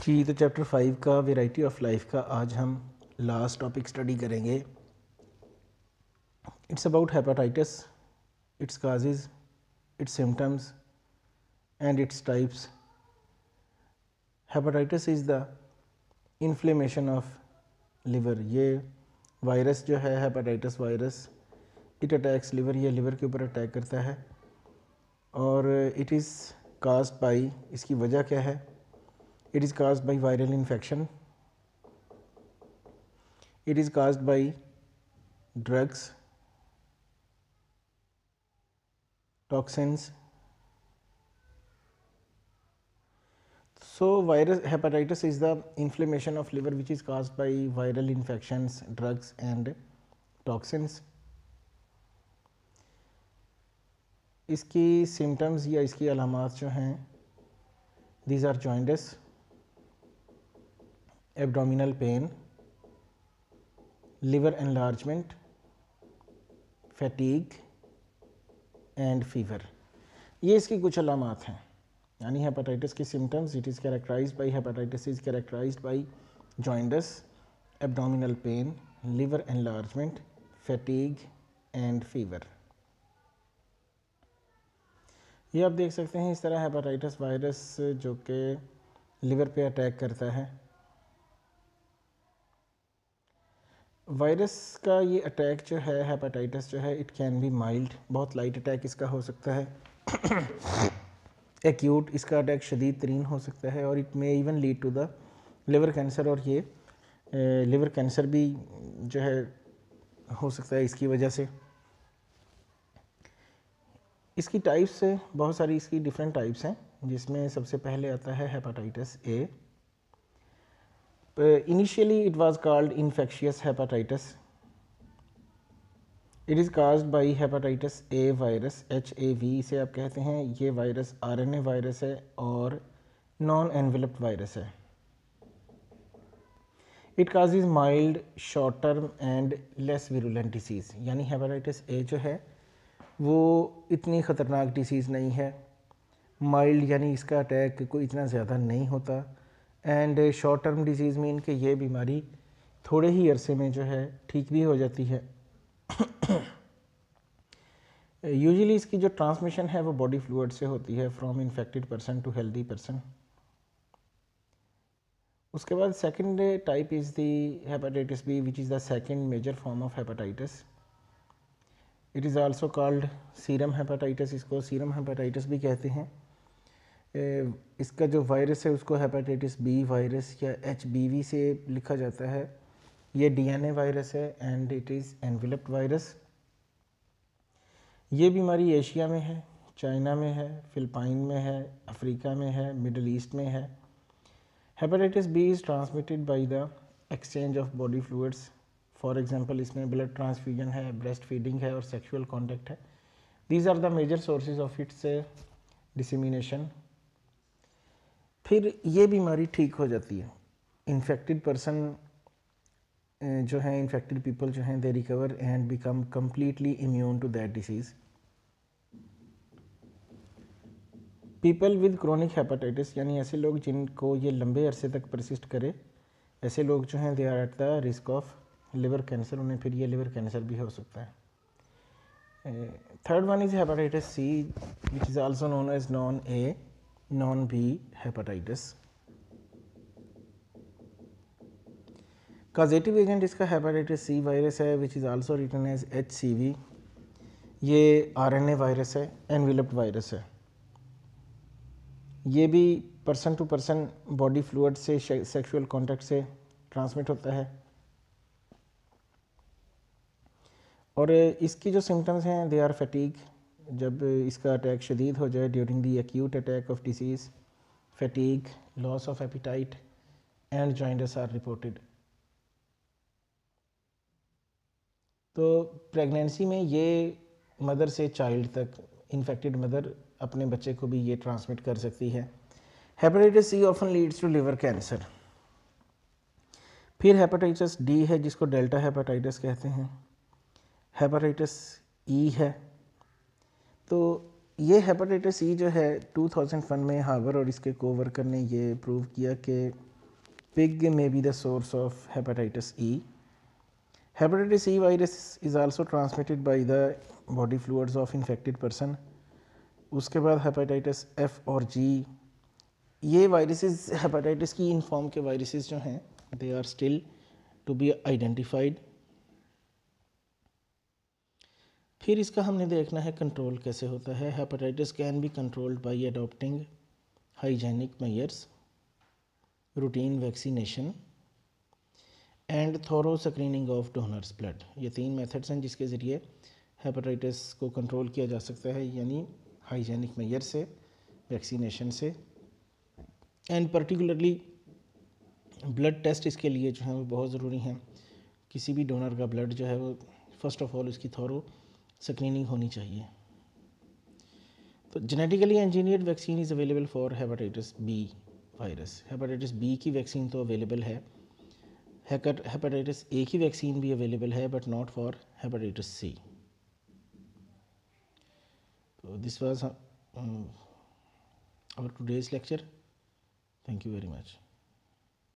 जी, तो चैप्टर 5 का variety of life का आज हम लास्ट टॉपिक स्टडी करेंगे। It's about hepatitis, it's causes, it's symptoms and its types. Hepatitis is the inflammation of liver. ये virus जो है hepatitis virus, it attacks liver, ये लिवर के ऊपर अटैक करता है और इट इज़ काज्ड बाई, इसकी वजह क्या है? It is caused by viral infection. It is caused by drugs, toxins. So virus hepatitis is the inflammation of liver which is caused by viral infections, drugs and toxins. इसकी symptoms या इसकी अलामात जो हैं, these are jaundice, abdominal pain, liver enlargement, fatigue and fever. ये इसकी कुछ अलामात हैं। यानी हेपेटाइटिस की symptoms, it is characterized by hepatitis is characterized by jaundice, abdominal pain, liver enlargement, fatigue and fever. ये आप देख सकते हैं इस तरह हेपेटाइटिस वायरस जो कि लिवर पे अटैक करता है। वायरस का ये अटैक जो है, हेपेटाइटिस जो है, इट कैन बी माइल्ड, बहुत लाइट अटैक इसका हो सकता है। एक्यूट, इसका अटैक शदीद तरीन हो सकता है और it may even lead to the liver cancer, और ये लिवर कैंसर भी जो है हो सकता है इसकी वजह से। इसकी टाइप्स बहुत सारी, इसकी डिफरेंट टाइप्स हैं, जिसमें सबसे पहले आता है hepatitis A. Initially it was called infectious hepatitis. It is caused by hepatitis A virus, HAV इसे आप कहते हैं। ये वायरस RNA वायरस है और नॉन एनवेलप्ड वायरस है। It causes mild, short term and less virulent disease. यानी hepatitis A जो है वो इतनी ख़तरनाक डिसीज़ नहीं है। माइल्ड यानी इसका अटैक कोई इतना ज़्यादा नहीं होता, and short term disease mean कि ये बीमारी थोड़े ही अरसे में जो है ठीक भी हो जाती है। यूजुअली इसकी जो ट्रांसमिशन है वो बॉडी फ्लूइड से होती है, from infected person to healthy person. उसके बाद second type is the hepatitis B, which is the second major form of hepatitis. It is also called serum hepatitis, इसको सीरम हेपेटाइटिस भी कहते हैं। इसका जो वायरस है उसको हेपेटाइटिस बी वायरस या HBV से लिखा जाता है। ये DNA वायरस है and it is enveloped virus. ये बीमारी एशिया में है, चाइना में है, फिलिपाइन में है, अफ्रीका में है, मिडल ईस्ट में है। Hepatitis B is transmitted by the exchange of body fluids. For example इसमें ब्लड ट्रांसफ्यूजन है, ब्रेस्ट फीडिंग है और सेक्सुअल कॉन्टैक्ट है। These are the major sources of its dissemination. फिर ये बीमारी ठीक हो जाती है। इन्फेक्टेड पर्सन जो हैं, इन्फेक्टेड पीपल जो हैं, they recover and become completely immune to that disease. People with chronic hepatitis, यानी ऐसे लोग जिनको ये लंबे अरसे तक परसिस्ट करे, ऐसे लोग जो हैं they are at the risk of liver cancer, उन्हें फिर ये लिवर कैंसर भी हो सकता है। Third one is hepatitis C, which is also known as non A non B hepatitis. Causative agent इसका हेपेटाइटिस सी वायरस है, which is also written as HCV। ये RNA वायरस है, एनवेलप्ड वायरस है। ये भी person to person body fluid से, sexual contact से transmit होता है। और इसकी जो सिम्टम्स हैं, दे आर फैटीग, जब इसका अटैक शदीद हो जाए during the acute attack of disease, fatigue, loss of appetite and jaundice are reported. तो प्रेगनेंसी में ये मदर से चाइल्ड तक, इन्फेक्टेड मदर अपने बच्चे को भी ये ट्रांसमिट कर सकती है। Hepatitis C often leads to liver cancer. फिर हेपेटाइटिस डी है, जिसको डेल्टा हेपेटाइटिस कहते हैं। हेपेटाइटिस ई है। तो ये हेपेटाइटिस ई जो है 2001 में हार्वर और इसके कोवर्कर ने ये प्रूव किया कि Pig may be the source of hepatitis E. Hepatitis E virus is also transmitted by the body fluids of infected person. उसके बाद हेपेटाइटिस F और G, ये वायरसेस हेपेटाइटिस की इन फॉर्म के वायरसेस जो हैं they are still to be identified. फिर इसका हमने देखना है कंट्रोल कैसे होता है। Hepatitis can be controlled by adopting hygienic measures, routine vaccination and thorough screening of donors blood. ये 3 मेथड्स हैं जिसके ज़रिए हेपेटाइटिस को कंट्रोल किया जा सकता है, यानी हाइजेनिक मेजर से, वैक्सीनेशन से, एंड पर्टिकुलरली ब्लड टेस्ट इसके लिए जो है वो बहुत ज़रूरी हैं। किसी भी डोनर का ब्लड जो है वो फर्स्ट ऑफ ऑल उसकी थोरो स्क्रीनिंग होनी चाहिए। तो genetically engineered vaccine is available for hepatitis B virus. Hepatitis B की वैक्सीन तो अवेलेबल है, हेपेटाइटिस ए की वैक्सीन भी अवेलेबल है, but not for hepatitis C. तो this was our today's lecture. Thank you very much.